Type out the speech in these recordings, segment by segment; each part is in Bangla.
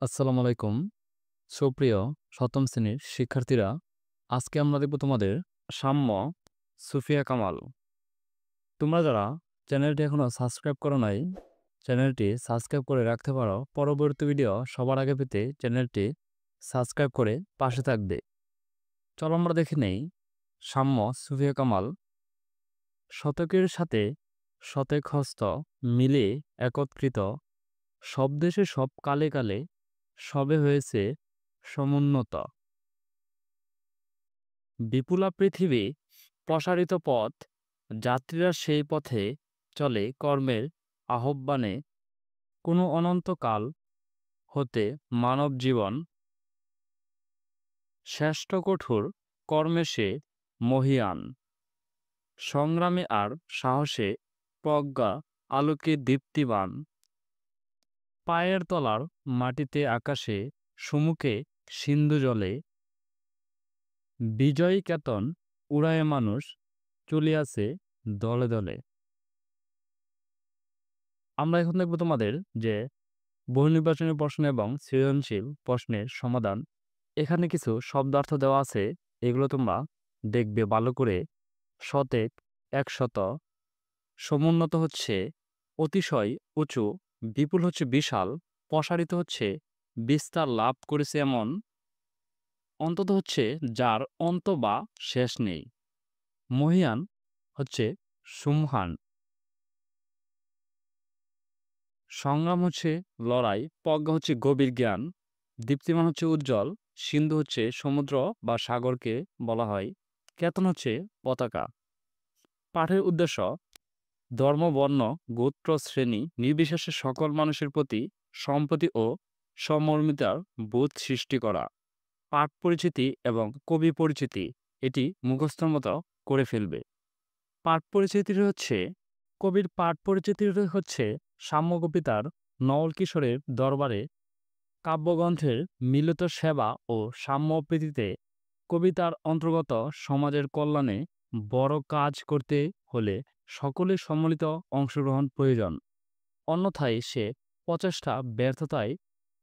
আসসালামু আলাইকুম। সুপ্রিয় সপ্তম শ্রেণীর শিক্ষার্থীরা, আজকে আমরা দেখব তোমাদের সাম্য, সুফিয়া কামাল। তোমরা যারা চ্যানেলটি এখনো সাবস্ক্রাইব করো নাই, চ্যানেলটি সাবস্ক্রাইব করে রাখতে পারো। পরবর্তী ভিডিও সবার আগে পেতে চ্যানেলটি সাবস্ক্রাইব করে পাশে থাকবে। চলো আমরা দেখে নেই সাম্য, সুফিয়া কামাল। শতকের সাথে শতেক হস্ত মিলে একত্রিত, সব দেশে সব কালে কালে সবে হয়েছে সমুন্নত। বিপুলা পৃথিবী, প্রসারিত পথ, যাত্রীরা সেই পথে চলে কর্মের আহ্বানে। কোনো অনন্তকাল হতে মানব জীবন শ্রেষ্ঠ কঠোর কর্মে সে মহীয়ান। সংগ্রামে আর সাহসে প্রজ্ঞা আলোকে দীপ্তিবান। পায়ের তলার মাটিতে আকাশে সমুখে সিন্ধু জলে, বিজয়ী কেতন উড়ায়ে মানুষ চলিয়াছে দলে দলে। আমরা এখন দেখব তোমাদের যে বহু নির্বাচনী প্রশ্ন এবং সৃজনশীল প্রশ্নের সমাধান। এখানে কিছু শব্দার্থ দেওয়া আছে, এগুলো তোমরা দেখবে ভালো করে। শতেক, একশত। সমুন্নত হচ্ছে অতিশয় উঁচু, বিপুল হচ্ছে বিশাল, প্রসারিত হচ্ছে বিস্তার লাভ করেছে এমন, অন্তত হচ্ছে যার অন্ত বা শেষ নেই, মহীয়ান হচ্ছে সুমহান, সংগ্রাম হচ্ছে লড়াই, প্রজ্ঞা হচ্ছে গভীর জ্ঞান, দীপ্তিমান হচ্ছে উজ্জ্বল, সিন্ধু হচ্ছে সমুদ্র বা সাগরকে বলা হয়, কেতন হচ্ছে পতাকা। পাঠের উদ্দেশ্য: ধর্ম, বর্ণ, গোত্র, শ্রেণী নির্বিশেষে সকল মানুষের প্রতি সম্প্রতি ও সমমর্মিতার বোধ সৃষ্টি করা। পাঠ পরিচিতি এবং কবি পরিচিতি এটি মুখস্থর মতো করে ফেলবে। পাঠ পরিচিতি হচ্ছে কবির পাঠ পরিচিতি হচ্ছে সাম্য কবিতার নওয়াল কিশোরের দরবারে কাব্যগ্রন্থের মিলিত সেবা ও সাম্য প্রীতিতে কবিতার অন্তর্গত সমাজের কল্যাণে বড় কাজ করতে হলে সকলের সম্মিলিত অংশগ্রহণ প্রয়োজন, অন্যথায় সে প্রচেষ্টা ব্যর্থতায়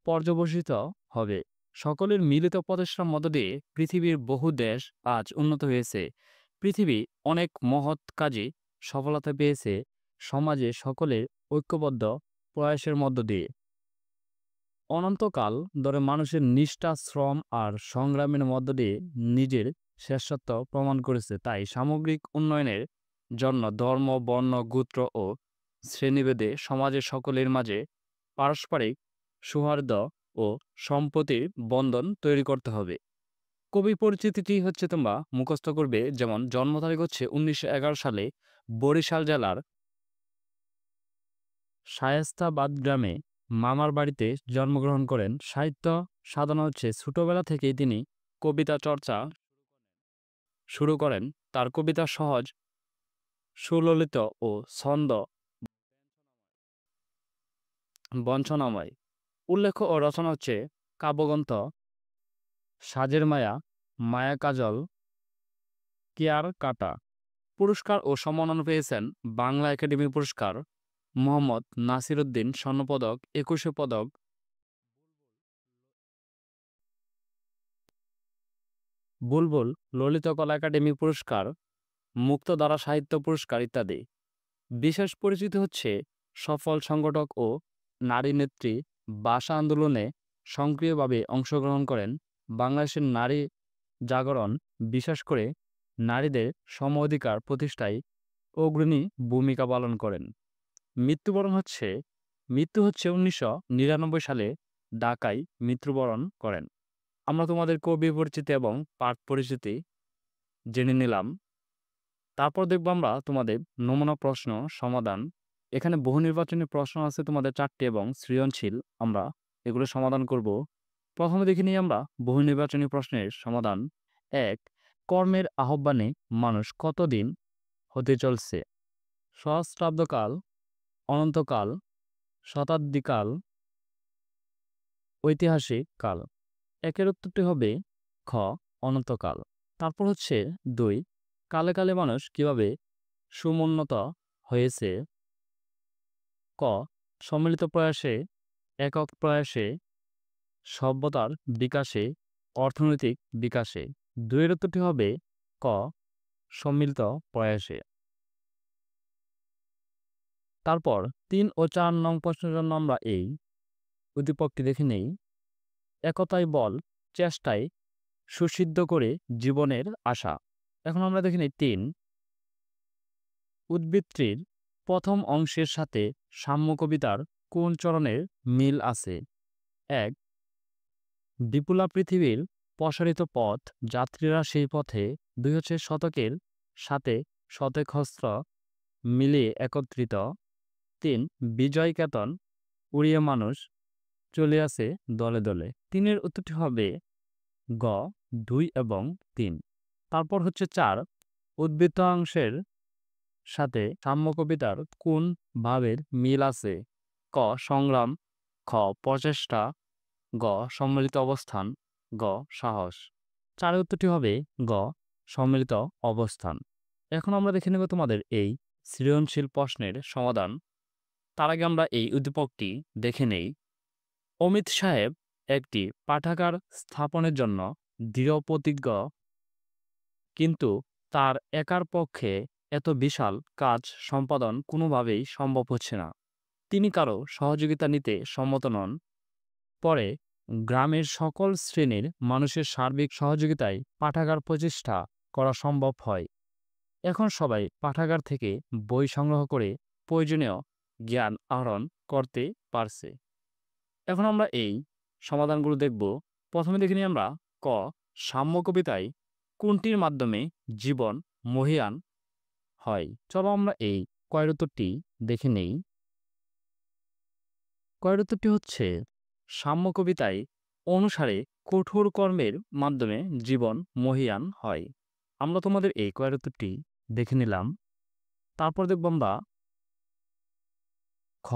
পর্যবসিত হবে। সকলের মিলিত প্রচেষ্টার মধ্য দিয়ে পৃথিবীর বহু দেশ আজ উন্নত হয়েছে। পৃথিবী অনেক মহৎ কাজে সফলতা পেয়েছে সমাজে সকলের ঐক্যবদ্ধ প্রয়াসের মধ্য দিয়ে। অনন্তকাল ধরে মানুষের নিষ্ঠা, শ্রম আর সংগ্রামের মধ্য দিয়ে নিজের শ্রেষ্ঠত্ব প্রমাণ করেছে। তাই সামগ্রিক উন্নয়নের জন্য ধর্ম, বর্ণ, গোত্র ও শ্রেণীভেদে সমাজের সকলের মাঝে পারস্পরিক সৌহার্দ্য ও সম্প্রীতির বন্ধন তৈরি করতে হবে। কবি পরিচিতিটি হচ্ছে তোমরা মুখস্থ করবে, যেমন জন্ম তারিখ হচ্ছে 1911 সালে বরিশাল জেলার শায়েস্তাবাদ গ্রামে মামার বাড়িতে জন্মগ্রহণ করেন। সাহিত্য সাধনা হচ্ছে ছোটবেলা থেকেই তিনি কবিতা চর্চা শুরু করেন। তার কবিতা সহজ, সুললিত ও ছন্দ বঞ্চনাময়। উল্লেখ্য ও রচনা হচ্ছে কাব্যগ্রন্থ সাজের মায়া, মায়া কাজল, কেয়ার কাটা। পুরস্কার ও সম্মাননা পেয়েছেন: বাংলা একাডেমি পুরস্কার, মোহাম্মদ নাসিরউদ্দিন স্বর্ণপদক, 21শে পদক, বুলবুল ললিতকলা একাডেমি পুরস্কার, মুক্তধারা সাহিত্য পুরস্কার ইত্যাদি। বিশেষ পরিচিতি হচ্ছে সফল সংগঠক ও নারী নেত্রী। ভাষা আন্দোলনে সক্রিয়ভাবে অংশগ্রহণ করেন। বাংলাদেশের নারী জাগরণ, বিশেষ করে নারীদের সম অধিকার প্রতিষ্ঠায় অগ্রণী ভূমিকা পালন করেন। মৃত্যু হচ্ছে 1999 সালে ঢাকায় মৃত্যুবরণ করেন। আমরা তোমাদের কবি পরিচিতি এবং পাঠ পরিচিতি জেনে নিলাম। তারপর দেখব আমরা তোমাদের নমুনা প্রশ্ন সমাধান। এখানে বহু নির্বাচনী প্রশ্ন আছে তোমাদের 4টি এবং সৃজনশীল, আমরা এগুলো সমাধান করব। প্রথমে দেখে নিই আমরা বহু নির্বাচনী প্রশ্নের সমাধান। 1. কর্মের আহ্বানে মানুষ কতদিন হতে চলছে? সহস্রাব্দকাল, অনন্তকাল, শতাব্দীকাল, ঐতিহাসিক কাল। একের উত্তরটি হবে খ, অনন্তকাল। তারপর হচ্ছে 2, কালে কালে মানুষ কিভাবে সমুন্নত হয়েছে? ক, সম্মিলিত প্রয়াসে, একক প্রয়াসে, সভ্যতার বিকাশে, অর্থনৈতিক বিকাশে। ২ এর উত্তরটি হবে ক সম্মিলিত প্রয়াসে। তারপর ৩ ও ৪ নং প্রশ্নের জন্য আমরা এই উদ্দীপকটি দেখে নেই। একতাই বল, চেষ্টায় সুসিদ্ধ করে জীবনের আশা। এখন আমরা দেখে নেই ৩ উদ্বৃত্তির প্রথম অংশের সাথে সাম্য কবিতার কোন চরণের মিল আছে? ১ বিপুলা পৃথিবীর প্রসারিত পথ, যাত্রীরা সেই পথে ২ শতকের সাথে শতকহস্র মিলিয়ে একত্রিত। ৩ বিজয় কেতন উড়িয়ে মানুষ চলিয়াছে দলে দলে। ৩ এর উত্তরটি হবে গ ২ এবং ৩। তারপর হচ্ছে ৪ উদ্বৃত্তাংশের সাথে সাম্য কবিতার কোন ভাবের মিল আছে? ক সংগ্রাম, খ প্রচেষ্টা, গ সম্মিলিত অবস্থান, গ সাহস। ৪ এর উত্তরটি হবে গ সম্মিলিত অবস্থান। এখন আমরা দেখে নেব তোমাদের এই সৃজনশীল প্রশ্নের সমাধান। তার আগে আমরা এই উদ্দীপকটি দেখে নেই। অমিত সাহেব একটি পাঠাগার স্থাপনের জন্য দৃঢ় প্রতিজ্ঞ, কিন্তু তার একার পক্ষে এত বিশাল কাজ সম্পাদন কোনোভাবেই সম্ভব হচ্ছে না। তিনি কারো সহযোগিতা নিতে সম্মত নন। পরে গ্রামের সকল শ্রেণীর মানুষের সার্বিক সহযোগিতায় পাঠাগার প্রতিষ্ঠা করা সম্ভব হয়। এখন সবাই পাঠাগার থেকে বই সংগ্রহ করে প্রয়োজনীয় জ্ঞান আহরণ করতে পারছে। এখন আমরা এই সমাধানগুলো দেখব। প্রথমে দেখে নিই আমরা ক সাম্য কবিতায় কোনটির মাধ্যমে জীবন মহীয়ান হয়? চলো আমরা এই কয়ের উত্তরটি দেখে নেই। কয়ের উত্তরটি হচ্ছে সাম্য কবিতায় অনুসারে কঠোর কর্মের মাধ্যমে জীবন মহীয়ান হয়। আমরা তোমাদের এই কয়ের উত্তরটি দেখে নিলাম। তারপর দেখব আমরা খ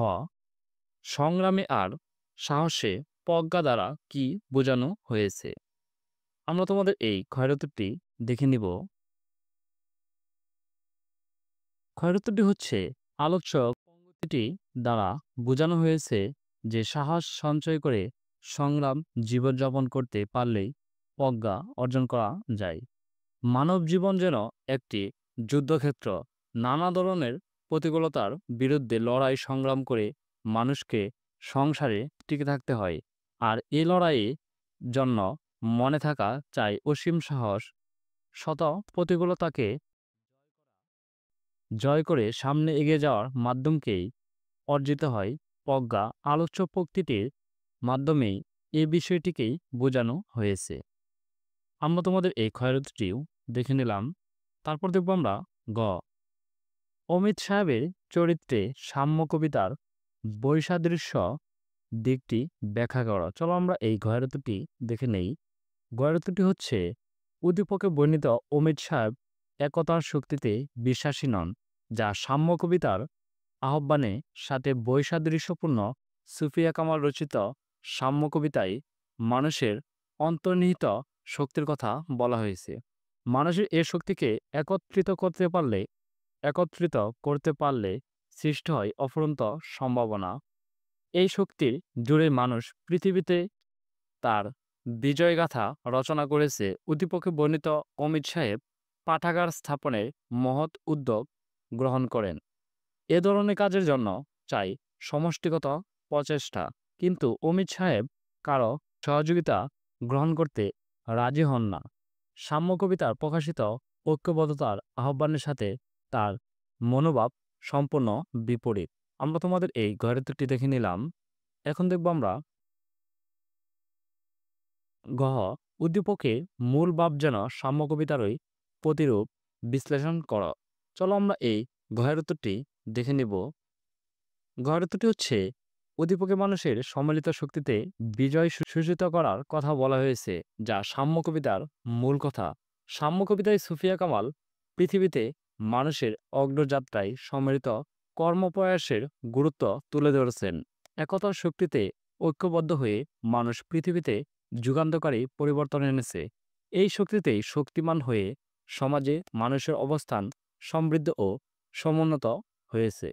সংগ্রামে আর সাহসে প্রজ্ঞা দ্বারা কি বোঝানো হয়েছে? আমরা তোমাদের এই ক্ষয়ের উত্তরটি দেখে নিব। ক্ষয়ের উত্তরটি হচ্ছে আলোচ্য পংক্তিটি দ্বারা বোঝানো হয়েছে যে সাহস সঞ্চয় করে সংগ্রাম জীবনযাপন করতে পারলেই প্রজ্ঞা অর্জন করা যায়। মানব জীবন যেন একটি যুদ্ধক্ষেত্র, নানা ধরনের প্রতিকূলতার বিরুদ্ধে লড়াই সংগ্রাম করে মানুষকে সংসারে টিকে থাকতে হয়। আর এই লড়াইয়ের জন্য মনে থাকা চাই অসীম সাহস। শত প্রতিকূলতাকে জয় করে সামনে এগিয়ে যাওয়ার মাধ্যমকেই অর্জিত হয় প্রজ্ঞা। আলোচ্য পংক্তিটির মাধ্যমেই এই বিষয়টিকেই বোঝানো হয়েছে। আমরা তোমাদের এই ক্ষয়টিও দেখে নিলাম। তারপর দেখব আমরা গ অমিত সাহেবের চরিত্রে সাম্য কবিতার বৈসাদৃশ্য দিকটি ব্যাখ্যা করা। চলো আমরা এই গয়রতটি দেখে নেই। গয়রতটি হচ্ছে উদ্দীপকে বর্ণিত অমিত সাহেব একতার শক্তিতে বিশ্বাসী নন, যা সাম্য কবিতার আহ্বানের সাথে বৈসাদৃশ্যপূর্ণ। সুফিয়া কামাল রচিত সাম্য কবিতায় মানুষের অন্তর্নিহিত শক্তির কথা বলা হয়েছে। মানুষের এই শক্তিকে একত্রিত করতে পারলে সৃষ্টি হয় অফুরন্ত সম্ভাবনা। এই শক্তির জুড়ে মানুষ পৃথিবীতে তার বিজয়গাথা রচনা করেছে। উদ্দীপকে বর্ণিত অমিত সাহেব পাঠাগার স্থাপনের মহৎ উদ্যোগ গ্রহণ করেন। এ ধরনের কাজের জন্য চাই সমষ্টিগত প্রচেষ্টা, কিন্তু অমিত সাহেব কারো সহযোগিতা গ্রহণ করতে রাজি হন না। সাম্য কবিতার প্রকাশিত ঐক্যবদ্ধতার আহ্বানের সাথে তার মনোভাব সম্পূর্ণ বিপরীত। আমরা তোমাদের এই গয়রতটি দেখে নিলাম। এখন দেখব আমরা গহ উদ্দীপকে মূল ভাব যেন সাম্য কবিতারই প্রতিরূপ বিশ্লেষণ কর। চলো আমরা এই গহের উত্তরটি দেখে নিব। গহের উত্তরটি হচ্ছে উদ্দীপকে মানুষের সম্মিলিত শক্তিতে বিজয় সূচিত করার কথা বলা হয়েছে, যা সাম্য কবিতার মূল কথা। সাম্য কবিতায় সুফিয়া কামাল পৃথিবীতে মানুষের অগ্রযাত্রায় সম্মিলিত কর্মপ্রয়াসের গুরুত্ব তুলে ধরেছেন। একতার শক্তিতে ঐক্যবদ্ধ হয়ে মানুষ পৃথিবীতে যুগান্তকারী পরিবর্তন এনেছে। এই শক্তিতেই শক্তিমান হয়ে সমাজে মানুষের অবস্থান সমৃদ্ধ ও সমুন্নত হয়েছে।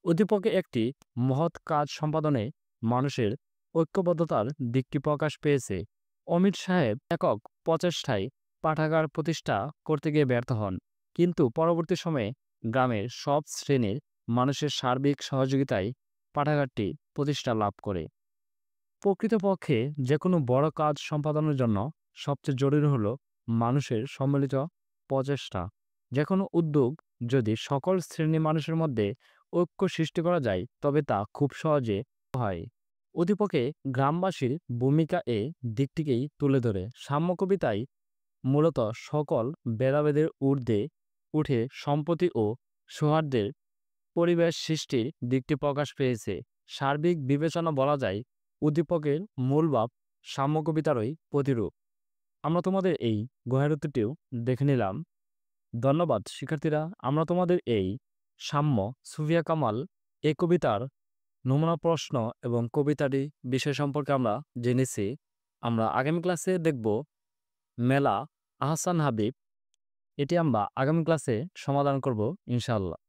উদ্দীপকে একটি মহৎ কাজ সম্পাদনে মানুষের ঐক্যবদ্ধতার দিকটি প্রকাশ পেয়েছে। অমিত সাহেব একক প্রচেষ্টায় পাঠাগার প্রতিষ্ঠা করতে গিয়ে ব্যর্থ হন, কিন্তু পরবর্তী সময়ে গ্রামের সব শ্রেণীর মানুষের সার্বিক সহযোগিতায় পাঠাগারটি প্রতিষ্ঠা লাভ করে। প্রকৃতপক্ষে যে কোনো বড় কাজ সম্পাদনের জন্য সবচেয়ে জরুরি হলো মানুষের সম্মিলিত প্রচেষ্টা। যে কোনো উদ্যোগ যদি সকল শ্রেণীর মানুষের মধ্যে ঐক্য সৃষ্টি করা যায় তবে তা খুব সহজে হয়। অধিপক্ষে গ্রামবাসীর ভূমিকা এ দিকটিকেই তুলে ধরে। সাম্য কবিতায় মূলত সকল ভেদাভেদের ঊর্ধ্বে উঠে সম্প্রীতি ও সৌহার্দ্যের পরিবেশ সৃষ্টির দিকটি প্রকাশ পেয়েছে। সার্বিক বিবেচনা বলা যায় উদ্দীপকের মূল ভাব সাম্য কবিতারই প্রতিরূপ। আমরা তোমাদের এই গুহার উত্তরটিও দেখে নিলাম। ধন্যবাদ শিক্ষার্থীরা। আমরা তোমাদের এই সাম্য সুফিয়া কামাল এই কবিতার নমুনা প্রশ্ন এবং কবিতাটি বিষয় সম্পর্কে আমরা জেনেছি। আমরা আগামী ক্লাসে দেখব মেলা আহসান হাবিব। এটি আমরা আগামী ক্লাসে সমাধান করব ইনশাআল্লাহ।